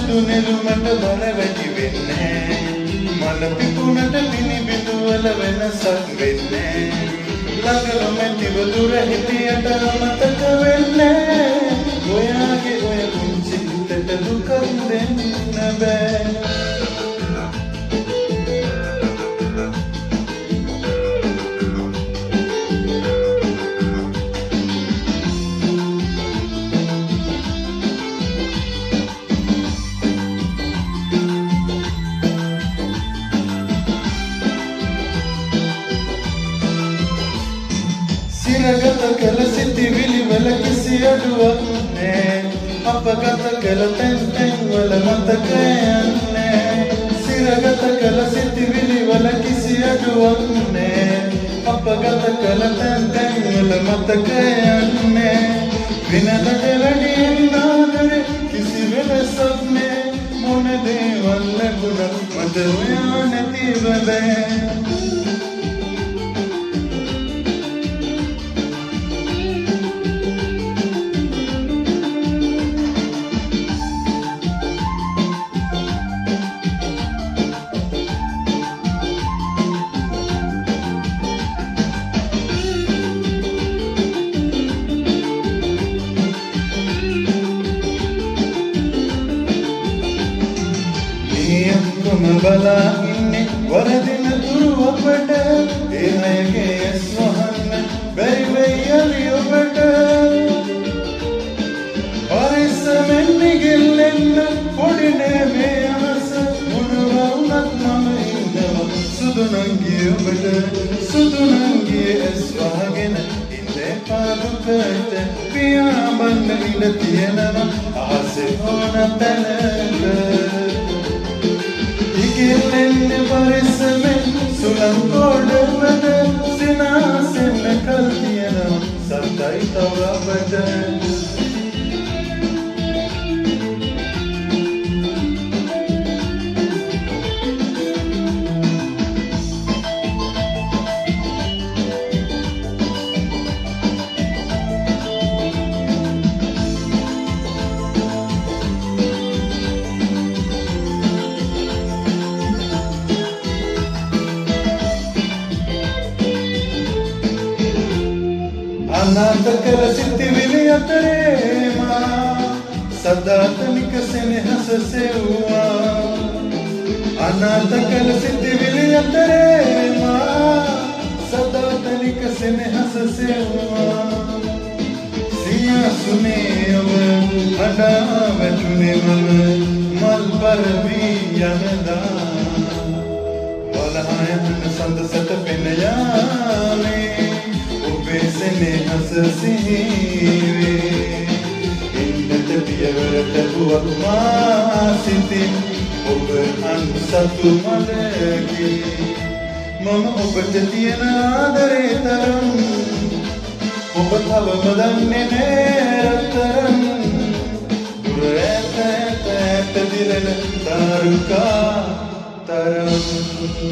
සුදු නෙළුමට බර වැඩි වෙන්නේ මන පිපුණට පිනි බිඳුවල වෙනසක් වෙන්නේ ළඟම මැතිව දුර හිටියට අමතක වෙන්නේ ඔයාගේ ඔය පුංචි හිතට දුකක් දෙන්න බෑ සිරගත කළ සිතිවිලි වල කිසි අඩුවක් නෑ අපගත කළ තැන් වල මතක යන්නේ සිරගත කළ සිතිවිලි වල කිසි අඩුවක් නෑ අපගත කළ තැන් වල මතක යන්නේ විනදට වැඩියෙන් ආදරේ කිසි වෙනසක් නෑ මොන දේවල් ලැබුණත් මට ඔයා නැතිව බෑ ඔක්කොම බලා ඉන්නේ වරදින තුරු අපට ඒ අයගේ ඇස් වහන්න බැරි වෙයි අලි ඔබට පරිස්සමෙන් නිගෙල්ලෙන්න පොඩි නේ මේ අහස මොනවා වුණත් මම ඉන්නවා සුදු නංගි ඔබට සුදු නංගි ඇස් වහගෙන ඉන්නේ පාදුකට පියාඹන්න ඉඩ තියෙනවා අහසේ ඕන තැනක ඉගෙල්ලෙන්න පරිස්සමෙන් සුළං කොඩවද සිනාසෙන්න කල් තියෙනවා සත්තයි තව අපට අනාථ කළ සිතිවිලි අතරේ මා සදාතනික සෙනෙහස සෙව්වා අනාථ කළ සිතිවිලි අතරේ මා සදාතනික සෙනෙහස සෙව්වා සියසුනේ ඔබ අඩා වැටුනේ මම මල් පරවී යනදා වලහයන් සඳ සැතපෙන යාමේ සෙනෙහස සිහිවේ ඉන්නට පියවරට පුවක් මා සිතින් ඔබ අන්සතු මලකි මම ඔබට තියෙන ආදරේ තරම් ඔබ තවම දන්නේ නෑ රත්තරන් දුර ඇත දිරන තාරුකා තරම්